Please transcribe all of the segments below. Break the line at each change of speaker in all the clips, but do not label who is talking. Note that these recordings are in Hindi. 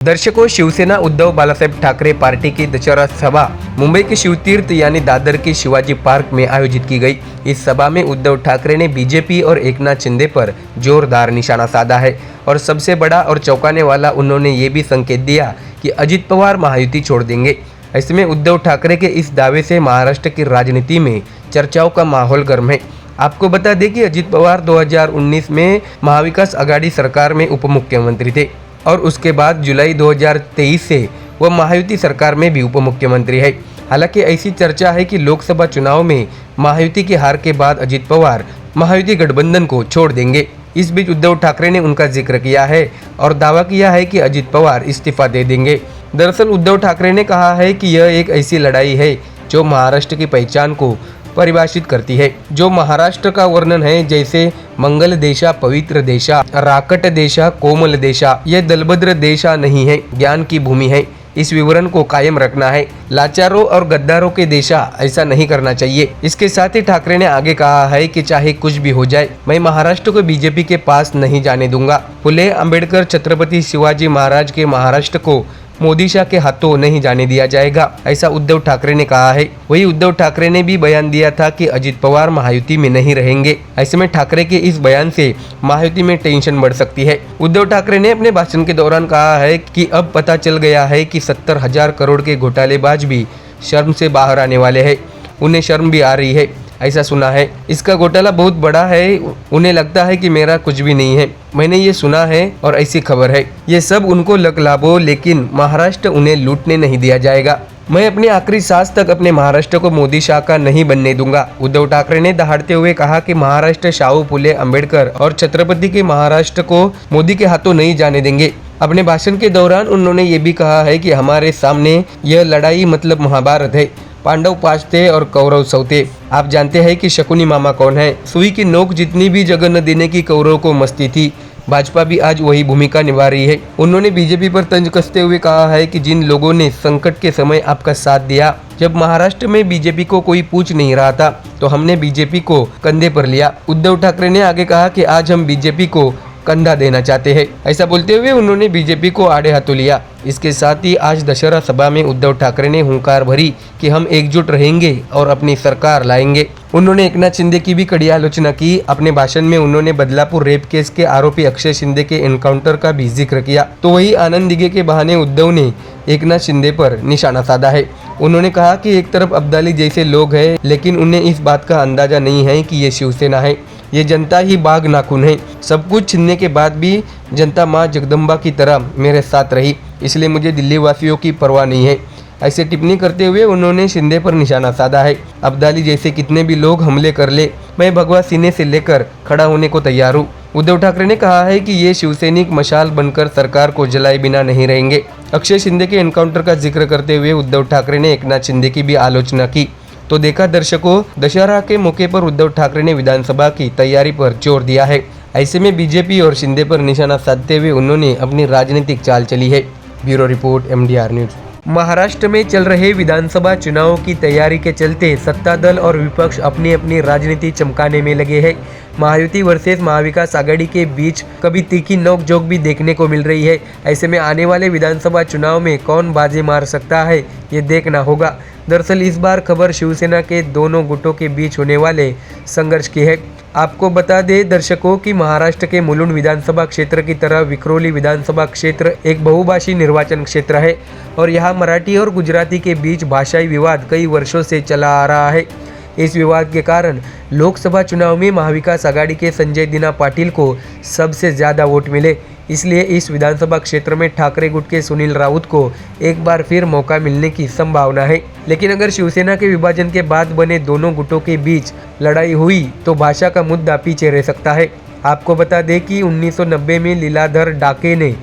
दर्शकों, शिवसेना उद्धव बालासाहेब ठाकरे पार्टी की दशहरा सभा मुंबई के शिवतीर्थ यानी दादर के शिवाजी पार्क में आयोजित की गई। इस सभा में उद्धव ठाकरे ने बीजेपी और एकनाथ शिंदे पर जोरदार निशाना साधा है और सबसे बड़ा और चौंकाने वाला उन्होंने ये भी संकेत दिया कि अजित पवार महायुति छोड़ देंगे। ऐसे में उद्धव ठाकरे के इस दावे से महाराष्ट्र की राजनीति में चर्चाओं का माहौल गर्म है। आपको बता दें कि अजित पवार 2019 में महाविकास आघाड़ी सरकार में उप मुख्यमंत्री थे और उसके बाद जुलाई 2023 से वह महायुति सरकार में भी उप मुख्यमंत्री है। हालांकि ऐसी चर्चा है कि लोकसभा चुनाव में महायुति की हार के बाद अजित पवार महायुति गठबंधन को छोड़ देंगे। इस बीच उद्धव ठाकरे ने उनका जिक्र किया है और दावा किया है कि अजित पवार इस्तीफा दे देंगे। दरअसल उद्धव ठाकरे ने कहा है कि यह एक ऐसी लड़ाई है जो महाराष्ट्र की पहचान को परिभाषित करती है। जो महाराष्ट्र का वर्णन है जैसे मंगल देशा, पवित्र देशा, राकट देशा, कोमल देशा, यह दलभद्र देशा नहीं है, ज्ञान की भूमि है। इस विवरण को कायम रखना है। लाचारों और गद्दारों के देशा ऐसा नहीं करना चाहिए। इसके साथ ही ठाकरे ने आगे कहा है कि चाहे कुछ भी हो जाए, मैं महाराष्ट्र को बीजेपी के पास नहीं जाने दूंगा। फुले अंबेडकर, छत्रपति शिवाजी महाराज के महाराष्ट्र को मोदी शाह के हाथों नहीं जाने दिया जाएगा, ऐसा उद्धव ठाकरे ने कहा है। वही उद्धव ठाकरे ने भी बयान दिया था कि अजित पवार महायुति में नहीं रहेंगे। ऐसे में ठाकरे के इस बयान से महायुति में टेंशन बढ़ सकती है। उद्धव ठाकरे ने अपने भाषण के दौरान कहा है कि अब पता चल गया है कि 70,000 करोड़ के घोटालेबाज भी शर्म से बाहर आने वाले हैं। उन्हें शर्म भी आ रही है, ऐसा सुना है। इसका घोटाला बहुत बड़ा है, उन्हें लगता है कि मेरा कुछ भी नहीं है। मैंने ये सुना है और ऐसी खबर है। ये सब उनको लग लाभो, लेकिन महाराष्ट्र उन्हें लूटने नहीं दिया जाएगा। मैं अपनी आखिरी सांस तक अपने महाराष्ट्र को मोदी शाह का नहीं बनने दूंगा। उद्धव ठाकरे ने दहाड़ते हुए कहा कि महाराष्ट्र शाहू फुले अंबेडकर और छत्रपति के महाराष्ट्र को मोदी के हाथों नहीं जाने देंगे। अपने भाषण के दौरान उन्होंने ये भी कहा है कि हमारे सामने यह लड़ाई मतलब महाभारत है। पांडव 5 थे और कौरव 100 थे। आप जानते हैं कि शकुनी मामा कौन है। सुई की नोक जितनी भी जगह न देने की कौरव को मस्ती थी। भाजपा भी आज वही भूमिका निभा रही है। उन्होंने बीजेपी पर तंज कसते हुए कहा है कि जिन लोगों ने संकट के समय आपका साथ दिया, जब महाराष्ट्र में बीजेपी को कोई पूछ नहीं रहा था, तो हमने बीजेपी को कंधे पर लिया। उद्धव ठाकरे ने आगे कहा कि आज हम बीजेपी को कंधा देना चाहते हैं। ऐसा बोलते हुए उन्होंने बीजेपी को आड़े हाथों लिया। इसके साथ ही आज दशहरा सभा में उद्धव ठाकरे ने हुंकार भरी कि हम एकजुट रहेंगे और अपनी सरकार लाएंगे। उन्होंने एकनाथ शिंदे की भी कड़ी आलोचना की। अपने भाषण में उन्होंने बदलापुर रेप केस के आरोपी अक्षय शिंदे के एनकाउंटर का भी जिक्र किया। तो वही आनंद दिघे के बहाने उद्धव ने एकनाथ शिंदे पर निशाना साधा है। उन्होंने कहा कि एक तरफ अब्दाली जैसे लोग हैं, लेकिन उन्हें इस बात का अंदाजा नहीं है कि ये शिवसेना है। ये जनता ही बाघ नाखून है। सब कुछ छीनने के बाद भी जनता माँ जगदम्बा की तरह मेरे साथ रही, इसलिए मुझे दिल्ली वासियों की परवाह नहीं है। ऐसे टिप्पणी करते हुए उन्होंने शिंदे पर निशाना साधा है। अब्दाली जैसे कितने भी लोग हमले कर ले, मैं भगवा सीने से लेकर खड़ा होने को तैयार हूँ। उद्धव ठाकरे ने कहा है कि ये शिवसैनिक मशाल बनकर सरकार को जलाए बिना नहीं रहेंगे। अक्षय शिंदे के एनकाउंटर का जिक्र करते हुए उद्धव ठाकरे ने एकनाथ शिंदे की भी आलोचना की। तो देखा दर्शकों, दशहरा के मौके पर उद्धव ठाकरे ने विधानसभा की तैयारी पर जोर दिया है। ऐसे में बीजेपी और शिंदे पर निशाना साधते हुए उन्होंने अपनी राजनीतिक चाल चली है। Bureau report, MDR news. Maharashtra में चल रहे विधानसभा चुनाव की तैयारी के चलते सत्ता दल और विपक्ष अपनी अपनी राजनीति चमकाने में लगे हैं। महायुति वर्सेस महाविकास आघाड़ी के बीच कभी तीखी नोकझोंक भी देखने को मिल रही है। ऐसे में आने वाले विधानसभा चुनाव में कौन बाजी मार सकता है, ये देखना होगा। दरअसल इस बार खबर शिवसेना के दोनों गुटों के बीच होने वाले संघर्ष की है। आपको बता दें दर्शकों कि महाराष्ट्र के मुलुंड विधानसभा क्षेत्र की तरह विक्रोली विधानसभा क्षेत्र एक बहुभाषी निर्वाचन क्षेत्र है और यहाँ मराठी और गुजराती के बीच भाषाई विवाद कई वर्षों से चला आ रहा है। इस विवाद के कारण लोकसभा चुनाव में महाविकास आघाड़ी के संजय दीना पाटिल को सबसे ज़्यादा वोट मिले। इसलिए इस विधानसभा क्षेत्र में ठाकरे गुट के सुनील राउत को एक बार फिर मौका मिलने की संभावना है। लेकिन अगर शिवसेना के विभाजन के बाद बने दोनों गुटों के बीच लड़ाई हुई तो भाषा का मुद्दा पीछे रह सकता है। आपको बता दें कि 1990 में लीलाधर डाके ने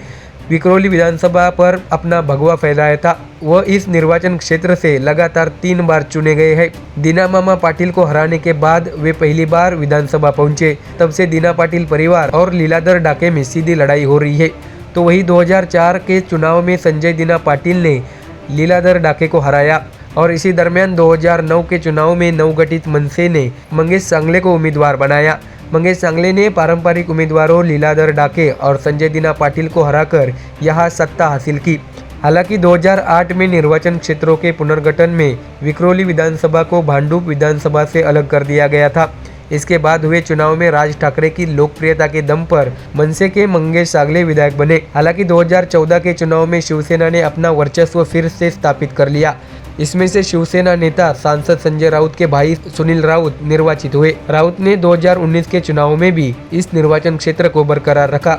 विक्रोली विधानसभा पर अपना भगवा फहराया था। वह इस निर्वाचन क्षेत्र से लगातार 3 बार चुने गए हैं। दीना मामा पाटिल को हराने के बाद वे पहली बार विधानसभा पहुंचे। तब से दीना पाटिल परिवार और लीलाधर डाके में सीधी लड़ाई हो रही है। तो वही 2004 के चुनाव में संजय दीना पाटिल ने लीलाधर डाके को हराया और इसी दरमियान 2009 के चुनाव में नवगठित मनसे ने मंगेश सांगले को उम्मीदवार बनाया। मंगेश सांगले ने पारंपरिक उम्मीदवारों लीलाधर डाके और संजय दीना पाटिल को हराकर यहां सत्ता हासिल की। हालांकि 2008 में निर्वाचन क्षेत्रों के पुनर्गठन में विक्रोली विधानसभा को भांडुप विधानसभा से अलग कर दिया गया था। इसके बाद हुए चुनाव में राज ठाकरे की लोकप्रियता के दम पर मनसे के मंगेश सांगले विधायक बने। हालांकि 2014 के चुनाव में शिवसेना ने अपना वर्चस्व फिर से स्थापित कर लिया। इसमें से शिवसेना नेता सांसद संजय राउत के भाई सुनील राउत निर्वाचित हुए। राउत ने 2019 के चुनाव में भी इस निर्वाचन क्षेत्र को बरकरार रखा।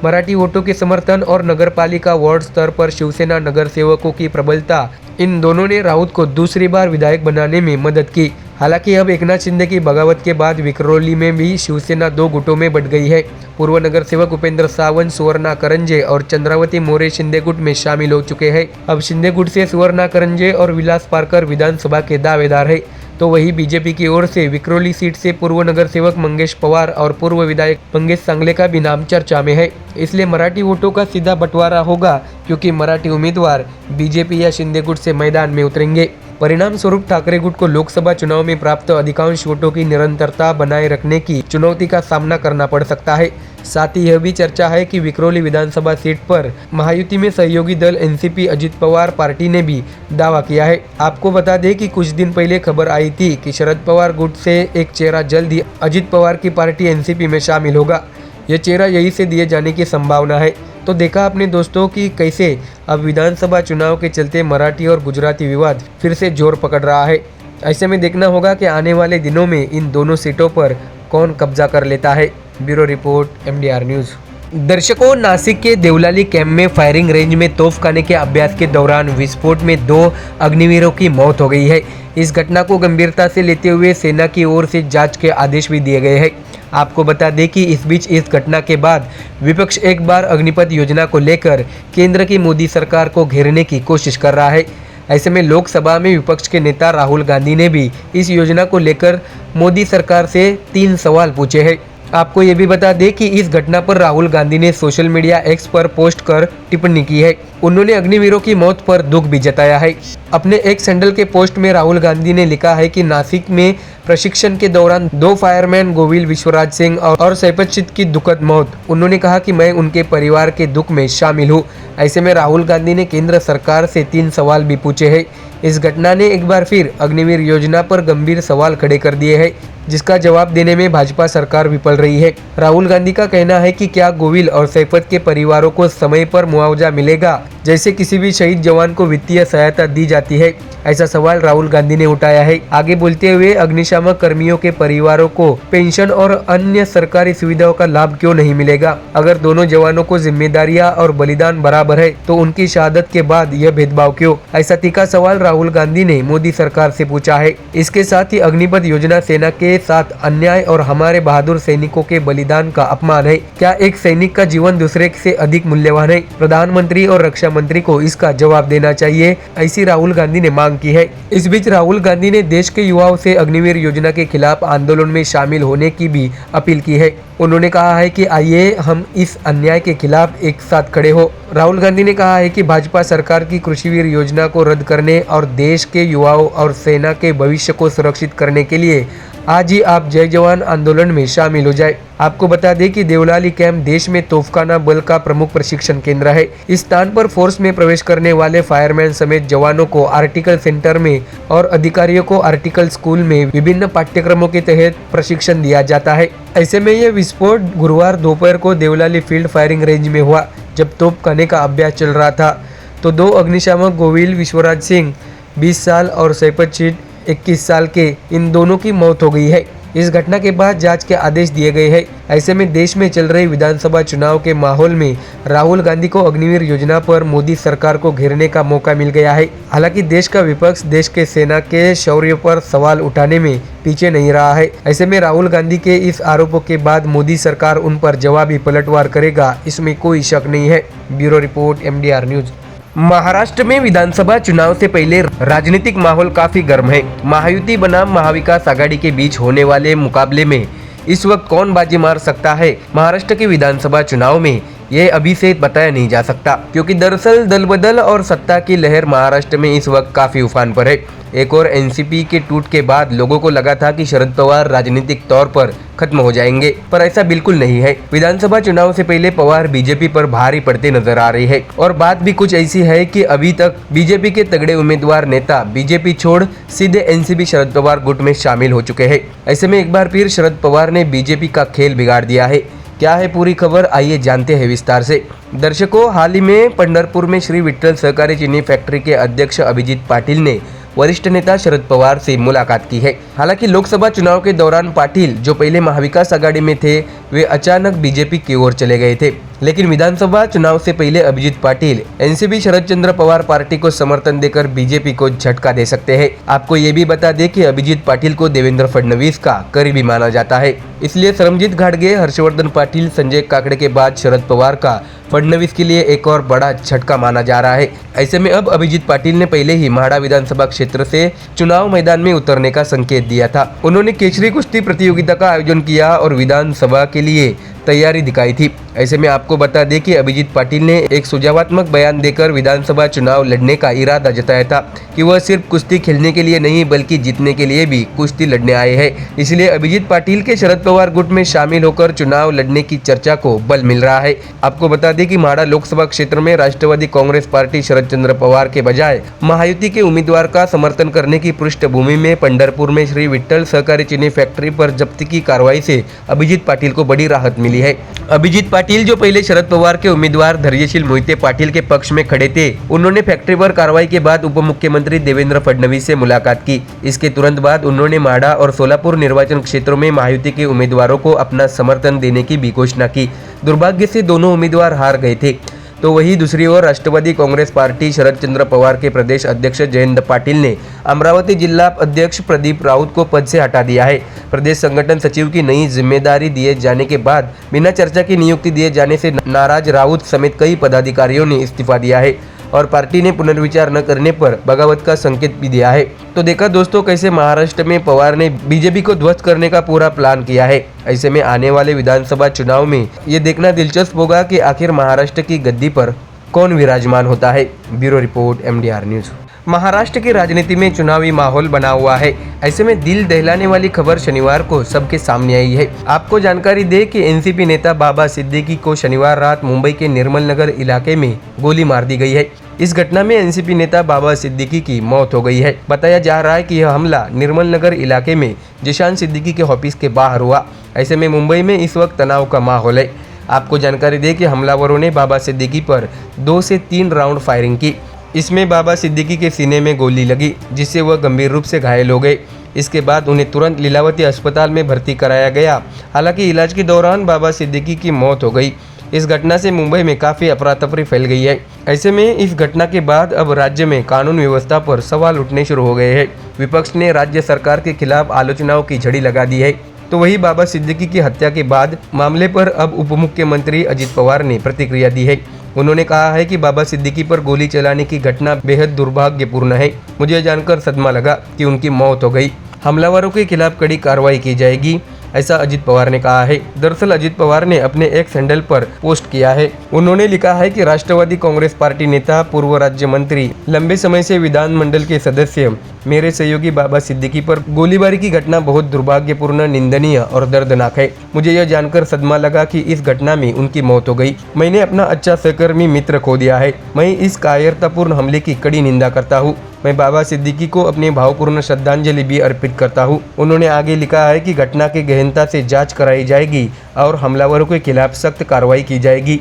मराठी वोटों के समर्थन और नगरपालिका वार्ड स्तर पर शिवसेना नगर सेवकों की प्रबलता, इन दोनों ने राउत को दूसरी बार विधायक बनाने में मदद की। हालांकि अब एकनाथ शिंदे की बगावत के बाद विक्रोली में भी शिवसेना दो गुटों में बंट गई है। पूर्व नगर सेवक उपेंद्र सावंत सुवर्णा करंजे और चंद्रावती मोरे शिंदे गुट में शामिल हो चुके हैं। अब शिंदे गुट से सुवर्णा करंजे और विलास पारकर विधानसभा के दावेदार है, तो वही बीजेपी की ओर से विक्रोली सीट से पूर्व नगर सेवक मंगेश पवार और पूर्व विधायक मंगेश सांगले का भी नाम चर्चा में है। इसलिए मराठी वोटों का सीधा बंटवारा होगा, क्योंकि मराठी उम्मीदवार बीजेपी या शिंदे गुट से मैदान में उतरेंगे। परिणाम स्वरूप ठाकरे गुट को लोकसभा चुनाव में प्राप्त अधिकांश वोटों की निरंतरता बनाए रखने की चुनौती का सामना करना पड़ सकता है। साथ ही यह भी चर्चा है कि विक्रोली विधानसभा सीट पर महायुति में सहयोगी दल एनसीपी अजित पवार पार्टी ने भी दावा किया है। आपको बता दें कि कुछ दिन पहले खबर आई थी कि शरद पवार गुट से एक चेहरा जल्द ही अजित पवार की पार्टी एनसीपी में शामिल होगा। यह चेहरा यही से दिए जाने की संभावना है। तो देखा अपने दोस्तों कि कैसे अब विधानसभा चुनाव के चलते मराठी और गुजराती विवाद फिर से जोर पकड़ रहा है। ऐसे में देखना होगा कि आने वाले दिनों में इन दोनों सीटों पर कौन कब्जा कर लेता है। Bureau report MDR news. दर्शकों, नासिक के देवलाली कैंप में फायरिंग रेंज में तोपखाने के अभ्यास के दौरान विस्फोट में 2 अग्निवीरों की मौत हो गई है। इस घटना को गंभीरता से लेते हुए सेना की ओर से जांच के आदेश भी दिए गए हैं। आपको बता दें कि इस बीच इस घटना के बाद विपक्ष एक बार अग्निपथ योजना को लेकर केंद्र की मोदी सरकार को घेरने की कोशिश कर रहा है। ऐसे में लोकसभा में विपक्ष के नेता राहुल गांधी ने भी इस योजना को लेकर मोदी सरकार से 3 सवाल पूछे हैं। आपको ये भी बता दें कि इस घटना पर राहुल गांधी ने सोशल मीडिया X पर पोस्ट कर टिप्पणी की है। उन्होंने अग्निवीरों की मौत पर दुख भी जताया है। अपने X हैंडल के पोस्ट में राहुल गांधी ने लिखा है कि नासिक में प्रशिक्षण के दौरान 2 फायरमैन गोविल विश्वराज सिंह और सैपतशीत की दुखद मौत। उन्होंने कहा कि मैं उनके परिवार के दुख में शामिल हूँ। ऐसे में राहुल गांधी ने केंद्र सरकार से 3 सवाल भी पूछे हैं। इस घटना ने एक बार फिर अग्निवीर योजना पर गंभीर सवाल खड़े कर दिए हैं, जिसका जवाब देने में भाजपा सरकार विफल रही है। राहुल गांधी का कहना है कि क्या गोविल और सैफत के परिवारों को समय पर मुआवजा मिलेगा, जैसे किसी भी शहीद जवान को वित्तीय सहायता दी जाती है? ऐसा सवाल राहुल गांधी ने उठाया है। आगे बोलते हुए अग्निशामक कर्मियों के परिवारों को पेंशन और अन्य सरकारी सुविधाओं का लाभ क्यों नहीं मिलेगा? अगर दोनों जवानों को जिम्मेदारियां और बलिदान बराबर है तो उनकी शहादत के बाद यह भेदभाव क्यों? ऐसा तीखा सवाल राहुल गांधी ने मोदी सरकार से पूछा है। इसके साथ ही अग्निपथ योजना सेना के साथ अन्याय और हमारे बहादुर सैनिकों के बलिदान का अपमान है। क्या एक सैनिक का जीवन दूसरे से अधिक मूल्यवान है? प्रधानमंत्री और रक्षा मंत्री को इसका जवाब देना चाहिए, ऐसी राहुल गांधी ने मांग की है। इस बीच राहुल गांधी ने देश के युवाओं से अग्निवीर योजना के खिलाफ आंदोलन में शामिल होने की भी अपील की है। उन्होंने कहा है कि आइए हम इस अन्याय के खिलाफ एक साथ खड़े हो। राहुल गांधी ने कहा है कि भाजपा सरकार की कृषिवीर योजना को रद्द करने और देश के युवाओं और सेना के भविष्य को सुरक्षित करने के लिए आज ही आप जय जवान आंदोलन में शामिल हो जाए। आपको बता दें कि देवलाली कैंप देश में तोफखाना बल का प्रमुख प्रशिक्षण केंद्र है। इस स्थान पर फोर्स में प्रवेश करने वाले फायरमैन समेत जवानों को आर्टिकल सेंटर में और अधिकारियों को आर्टिकल स्कूल में विभिन्न पाठ्यक्रमों के तहत प्रशिक्षण दिया जाता है। ऐसे में यह विस्फोट गुरुवार दोपहर को देवलाली फील्ड फायरिंग रेंज में हुआ, जब तोपखाने का अभ्यास चल रहा था। तो 2 अग्निशामक गोविल विश्वराज सिंह 20 साल और सैपतशीत 21 साल के, इन दोनों की मौत हो गई है। इस घटना के बाद जांच के आदेश दिए गए हैं। ऐसे में देश में चल रहे विधानसभा चुनाव के माहौल में राहुल गांधी को अग्निवीर योजना पर मोदी सरकार को घेरने का मौका मिल गया है। हालांकि देश का विपक्ष देश के सेना के शौर्य पर सवाल उठाने में पीछे नहीं रहा है। ऐसे में राहुल गांधी के इस आरोपों के बाद मोदी सरकार उन पर जवाबी पलटवार करेगा, इसमें कोई शक नहीं है। Bureau report MDR news. Maharashtra में विधानसभा चुनाव से पहले राजनीतिक माहौल काफी गर्म है। महायुति बनाम महाविकास आघाड़ी के बीच होने वाले मुकाबले में इस वक्त कौन बाजी मार सकता है? महाराष्ट्र के विधानसभा चुनाव में ये अभी से बताया नहीं जा सकता, क्योंकि दरअसल दल बदल और सत्ता की लहर महाराष्ट्र में इस वक्त काफी उफान पर है। एक और एनसीपी के टूट के बाद लोगों को लगा था कि शरद पवार राजनीतिक तौर पर खत्म हो जाएंगे, पर ऐसा बिल्कुल नहीं है। विधानसभा चुनाव से पहले पवार बीजेपी पर भारी पड़ते नजर आ रही है, और बात भी कुछ ऐसी है कि अभी तक बीजेपी के तगड़े उम्मीदवार नेता बीजेपी छोड़ सीधे एनसीपी शरद पवार गुट में शामिल हो चुके हैं। ऐसे में एक बार फिर शरद पवार ने बीजेपी का खेल बिगाड़ दिया है। क्या है पूरी खबर, आइए जानते हैं विस्तार से। दर्शकों, हाल ही में पंढरपुर में श्री विठ्ठल सहकारी चीनी फैक्ट्री के अध्यक्ष अभिजीत पाटिल ने वरिष्ठ नेता शरद पवार से मुलाकात की है। हालांकि लोकसभा चुनाव के दौरान पाटिल, जो पहले महाविकास आघाड़ी में थे, वे अचानक बीजेपी की ओर चले गए थे। लेकिन विधानसभा चुनाव से पहले अभिजीत पाटिल एनसीपी शरद चंद्र पवार पार्टी को समर्थन देकर बीजेपी को झटका दे सकते हैं। आपको ये भी बता दें कि अभिजीत पाटिल को देवेंद्र फडणवीस का करीबी माना जाता है, इसलिए सरमजीत घाटगे, हर्षवर्धन पाटिल, संजय काकड़े के बाद शरद पवार का फडणवीस के लिए एक और बड़ा झटका माना जा रहा है। ऐसे में अब अभिजीत पाटिल ने पहले ही म्हाडा विधानसभा क्षेत्र से चुनाव मैदान में उतरने का संकेत दिया था। उन्होंने केसरी कुश्ती प्रतियोगिता का आयोजन किया और विधानसभा के लिए तैयारी दिखाई थी। ऐसे में आपको बता दें कि अभिजीत पाटिल ने एक सुझावात्मक बयान देकर विधानसभा चुनाव लड़ने का इरादा जताया था कि वह सिर्फ कुश्ती खेलने के लिए नहीं बल्कि जीतने के लिए भी कुश्ती लड़ने आए हैं। इसलिए अभिजीत पाटिल के शरद पवार गुट में शामिल होकर चुनाव लड़ने की चर्चा को बल मिल रहा है। आपको बता दें कि म्हाडा लोकसभा क्षेत्र में राष्ट्रवादी कांग्रेस पार्टी शरद चंद्र पवार के बजाय महायुति के उम्मीदवार का समर्थन करने की पृष्ठभूमि में पंढरपुर में श्री विठ्ठल सहकारी चीनी फैक्ट्री पर जब्ती की कार्रवाई से अभिजीत पाटिल को बड़ी राहत मिली है। अभिजीत पाटिल, जो पहले शरद पवार के उम्मीदवार धैर्यशील मोहिते पाटिल के पक्ष में खड़े थे, उन्होंने फैक्ट्री पर कार्रवाई के बाद उप मुख्यमंत्री देवेंद्र फडणवीस से मुलाकात की। इसके तुरंत बाद उन्होंने म्हाडा और सोलापुर निर्वाचन क्षेत्रों में महायुति के उम्मीदवारों को अपना समर्थन देने की भी घोषणा की। दुर्भाग्य से दोनों उम्मीदवार हार गए थे। तो वहीं दूसरी ओर राष्ट्रवादी कांग्रेस पार्टी शरद चंद्र पवार के प्रदेश अध्यक्ष जयंत पाटिल ने अमरावती जिला अध्यक्ष प्रदीप राउत को पद से हटा दिया है। प्रदेश संगठन सचिव की नई जिम्मेदारी दिए जाने के बाद बिना चर्चा की नियुक्ति दिए जाने से नाराज राउत समेत कई पदाधिकारियों ने इस्तीफा दिया है और पार्टी ने पुनर्विचार न करने पर बगावत का संकेत भी दिया है। तो देखा दोस्तों कैसे महाराष्ट्र में पवार ने बीजेपी को ध्वस्त करने का पूरा प्लान किया है। ऐसे में आने वाले विधानसभा चुनाव में ये देखना दिलचस्प होगा कि आखिर महाराष्ट्र की गद्दी पर कौन विराजमान होता है। Bureau report, MDR news. Maharashtra की राजनीति में चुनावी माहौल बना हुआ है। ऐसे में दिल दहलाने वाली खबर शनिवार को सबके सामने आई है। आपको जानकारी दे कि एनसीपी नेता बाबा सिद्दीकी को शनिवार रात मुंबई के निर्मल नगर इलाके में गोली मार दी गई है। इस घटना में एनसीपी नेता बाबा सिद्दीकी की मौत हो गई है। बताया जा रहा है कि यह हमला निर्मल नगर इलाके में जिशान सिद्दीकी के ऑफिस के बाहर हुआ। ऐसे में मुंबई में इस वक्त तनाव का माहौल है। आपको जानकारी दे कि हमलावरों ने बाबा सिद्दीकी पर 2 से 3 राउंड फायरिंग की। इसमें बाबा सिद्दीकी के सीने में गोली लगी, जिससे वह गंभीर रूप से घायल हो गए। इसके बाद उन्हें तुरंत लीलावती अस्पताल में भर्ती कराया गया। हालांकि इलाज के दौरान बाबा सिद्दीकी की मौत हो गई। इस घटना से मुंबई में काफ़ी अफरा तफरी फैल गई है। ऐसे में इस घटना के बाद अब राज्य में कानून व्यवस्था पर सवाल उठने शुरू हो गए हैं। विपक्ष ने राज्य सरकार के खिलाफ आलोचनाओं की झड़ी लगा दी है। तो वही बाबा सिद्दीकी की हत्या के बाद मामले पर अब उप मुख्यमंत्री अजित पवार ने प्रतिक्रिया दी है। उन्होंने कहा है कि बाबा सिद्दीकी पर गोली चलाने की घटना बेहद दुर्भाग्यपूर्ण है। मुझे जानकर सदमा लगा कि उनकी मौत हो गई। हमलावरों के खिलाफ कड़ी कार्रवाई की जाएगी, ऐसा अजित पवार ने कहा है। दरअसल अजित पवार ने अपने एक्स हैंडल पर पोस्ट किया है। उन्होंने लिखा है कि राष्ट्रवादी कांग्रेस पार्टी नेता, पूर्व राज्य मंत्री, लंबे समय से विधानमंडल के सदस्य मेरे सहयोगी बाबा सिद्दीकी पर गोलीबारी की घटना बहुत दुर्भाग्यपूर्ण, निंदनीय और दर्दनाक है। मुझे यह जानकर सदमा लगा कि इस घटना में उनकी मौत हो गई। मैंने अपना अच्छा सहकर्मी मित्र खो दिया है। मैं इस कायरतापूर्ण हमले की कड़ी निंदा करता हूँ। मैं बाबा सिद्दीकी को अपनी भावपूर्ण श्रद्धांजलि भी अर्पित करता हूँ। उन्होंने आगे लिखा है कि घटना की गहनता से जांच कराई जाएगी और हमलावरों के खिलाफ सख्त कार्रवाई की जाएगी।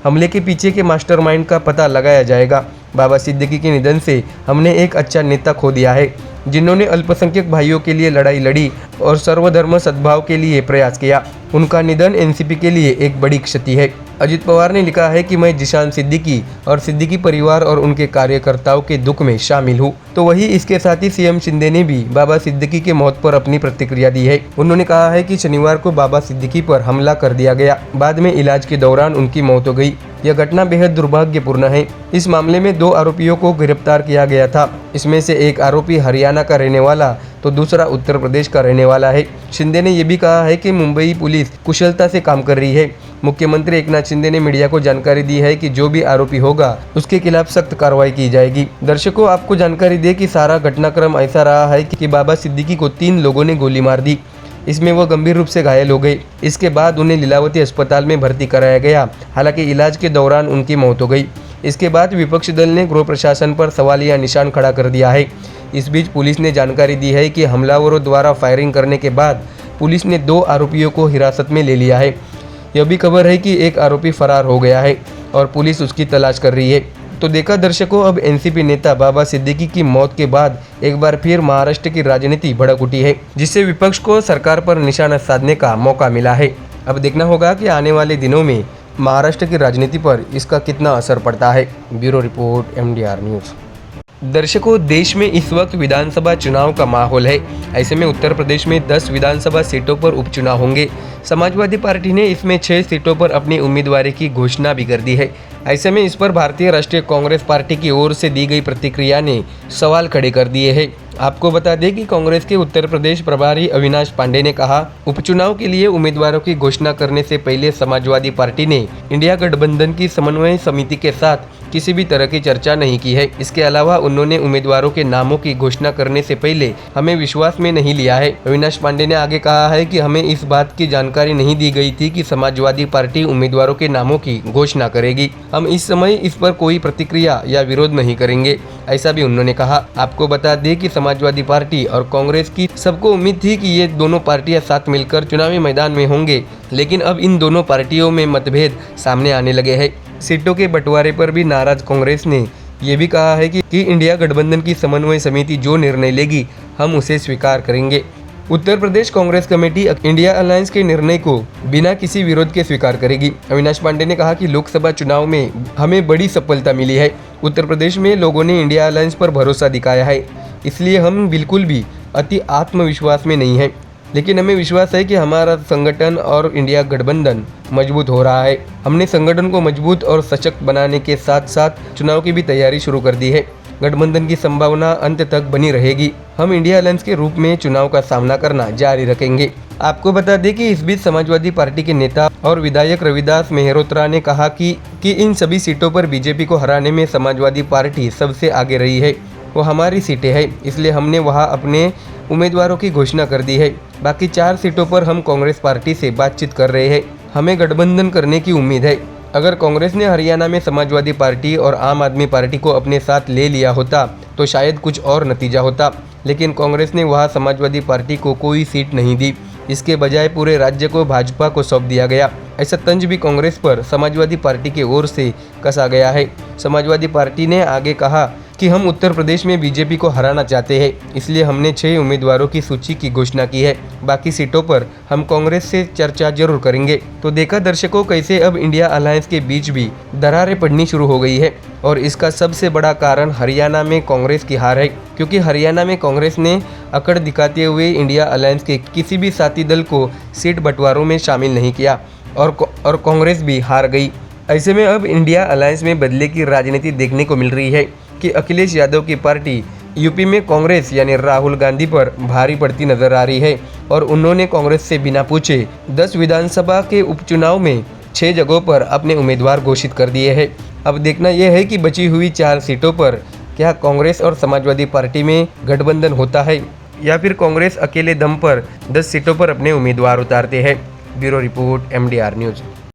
हमले के पीछे के मास्टरमाइंड का पता लगाया जाएगा। बाबा सिद्दीकी के निधन से हमने एक अच्छा नेता खो दिया है, जिन्होंने अल्पसंख्यक भाइयों के लिए लड़ाई लड़ी और सर्वधर्म सद्भाव के लिए प्रयास किया। उनका निधन एनसीपी के लिए एक बड़ी क्षति है। अजित पवार ने लिखा है कि मैं जिशान सिद्दीकी और सिद्दीकी परिवार और उनके कार्यकर्ताओं के दुख में शामिल हूँ। तो वही इसके साथ ही सीएम शिंदे ने भी बाबा सिद्दीकी के मौत पर अपनी प्रतिक्रिया दी है। उन्होंने कहा है कि शनिवार को बाबा सिद्दीकी पर हमला कर दिया गया, बाद में इलाज के दौरान उनकी मौत हो गई। यह घटना बेहद दुर्भाग्यपूर्ण है। इस मामले में 2 आरोपियों को गिरफ्तार किया गया था। इसमें से एक आरोपी हरियाणा का रहने वाला तो दूसरा उत्तर प्रदेश का रहने वाला है। शिंदे ने यह भी कहा है कि मुंबई पुलिस कुशलता से काम कर रही है। मुख्यमंत्री एकनाथ शिंदे ने मीडिया को जानकारी दी है कि जो भी आरोपी होगा उसके खिलाफ सख्त कार्रवाई की जाएगी। दर्शकों, आपको जानकारी दे कि सारा घटनाक्रम ऐसा रहा है कि बाबा सिद्दीकी को 3 लोगों ने गोली मार दी। इसमें वो गंभीर रूप से घायल हो गए। इसके बाद उन्हें लीलावती अस्पताल में भर्ती कराया गया। हालांकि इलाज के दौरान उनकी मौत हो गई। इसके बाद विपक्षी दल ने गृह प्रशासन पर सवालिया निशान खड़ा कर दिया है। इस बीच पुलिस ने जानकारी दी है कि हमलावरों द्वारा फायरिंग करने के बाद पुलिस ने 2 आरोपियों को हिरासत में ले लिया है। यह भी खबर है कि एक आरोपी फरार हो गया है और पुलिस उसकी तलाश कर रही है। तो देखा दर्शकों, अब एनसीपी नेता बाबा सिद्दीकी की मौत के बाद एक बार फिर महाराष्ट्र की राजनीति भड़क उठी है, जिससे विपक्ष को सरकार पर निशाना साधने का मौका मिला है। अब देखना होगा कि आने वाले दिनों में महाराष्ट्र की राजनीति पर इसका कितना असर पड़ता है। Bureau report MDR news. दर्शकों, देश में इस वक्त विधानसभा चुनाव का माहौल है। ऐसे में उत्तर प्रदेश में 10 विधानसभा सीटों पर उपचुनाव होंगे। समाजवादी पार्टी ने इसमें 6 सीटों पर अपनी उम्मीदवारी की घोषणा भी कर दी है। ऐसे में इस पर भारतीय राष्ट्रीय कांग्रेस पार्टी की ओर से दी गई प्रतिक्रिया ने सवाल खड़े कर दिए हैं। आपको बता दें कि कांग्रेस के उत्तर प्रदेश प्रभारी अविनाश पांडे ने कहा, उपचुनाव के लिए उम्मीदवारों की घोषणा करने से पहले समाजवादी पार्टी ने इंडिया गठबंधन की समन्वय समिति के साथ किसी भी तरह की चर्चा नहीं की है। इसके अलावा उन्होंने उम्मीदवारों के नामों की घोषणा करने से पहले हमें विश्वास में नहीं लिया है। अविनाश पांडे ने आगे कहा है कि हमें इस बात की जानकारी नहीं दी गई थी कि समाजवादी पार्टी उम्मीदवारों के नामों की घोषणा करेगी। हम इस समय इस पर कोई प्रतिक्रिया या विरोध नहीं करेंगे, ऐसा भी उन्होंने कहा। आपको बता दें कि समाजवादी पार्टी और कांग्रेस की सबको उम्मीद थी कि ये दोनों पार्टियां साथ मिलकर चुनावी मैदान में होंगे, लेकिन अब इन दोनों पार्टियों में मतभेद सामने आने लगे हैं। सीटों के बंटवारे पर भी नाराज कांग्रेस ने ये भी कहा है कि इंडिया गठबंधन की समन्वय समिति जो निर्णय लेगी हम उसे स्वीकार करेंगे। Uttar Pradesh Congress committee India alliance के निर्णय को बिना किसी विरोध के स्वीकार करेगी। अविनाश पांडे ने कहा कि लोकसभा चुनाव में हमें बड़ी सफलता मिली है। उत्तर प्रदेश में लोगों ने इंडिया अलायंस पर भरोसा दिखाया है, इसलिए हम बिल्कुल भी अति आत्मविश्वास में नहीं हैं। लेकिन हमें विश्वास है कि हमारा संगठन और इंडिया गठबंधन मजबूत हो रहा है। हमने संगठन को मजबूत और सशक्त बनाने के साथ साथ चुनाव की भी तैयारी शुरू कर दी है। गठबंधन की संभावना अंत तक बनी रहेगी। हम इंडिया अलायंस के रूप में चुनाव का सामना करना जारी रखेंगे। आपको बता दें कि इस बीच समाजवादी पार्टी के नेता और विधायक रविदास मेहरोत्रा ने कहा कि इन सभी सीटों पर बीजेपी को हराने में समाजवादी पार्टी सबसे आगे रही है। वो हमारी सीटें हैं, इसलिए हमने वहां अपने उम्मीदवारों की घोषणा कर दी है। बाकी 4 सीटों पर हम कांग्रेस पार्टी से बातचीत कर रहे हैं। हमें गठबंधन करने की उम्मीद है। अगर कांग्रेस ने हरियाणा में समाजवादी पार्टी और आम आदमी पार्टी को अपने साथ ले लिया होता तो शायद कुछ और नतीजा होता, लेकिन कांग्रेस ने वहां समाजवादी पार्टी को कोई सीट नहीं दी। इसके बजाय पूरे राज्य को भाजपा को सौंप दिया गया। ऐसा तंज भी कांग्रेस पर समाजवादी पार्टी की ओर से कसा गया है। समाजवादी पार्टी ने आगे कहा कि हम उत्तर प्रदेश में बीजेपी को हराना चाहते हैं, इसलिए हमने 6 उम्मीदवारों की सूची की घोषणा की है। बाकी सीटों पर हम कांग्रेस से चर्चा जरूर करेंगे। तो देखा दर्शकों, कैसे अब इंडिया अलायंस के बीच भी दरारें पड़नी शुरू हो गई है और इसका सबसे बड़ा कारण हरियाणा में कांग्रेस की हार है, क्योंकि हरियाणा में कांग्रेस ने अकड़ दिखाते हुए इंडिया अलायंस के किसी भी साथी दल को सीट बंटवारों में शामिल नहीं किया और कांग्रेस भी हार गई। ऐसे में अब इंडिया अलायंस में बदले की राजनीति देखने को मिल रही है कि अखिलेश यादव की पार्टी यूपी में कांग्रेस यानी राहुल गांधी पर भारी पड़ती नजर आ रही है और उन्होंने कांग्रेस से बिना पूछे 10 विधानसभा के उपचुनाव में 6 जगहों पर अपने उम्मीदवार घोषित कर दिए हैं। अब देखना यह है कि बची हुई 4 सीटों पर क्या कांग्रेस और समाजवादी पार्टी में गठबंधन होता है या फिर कांग्रेस अकेले दम पर 10 सीटों पर अपने उम्मीदवार उतारते हैं। Bureau report MDR news.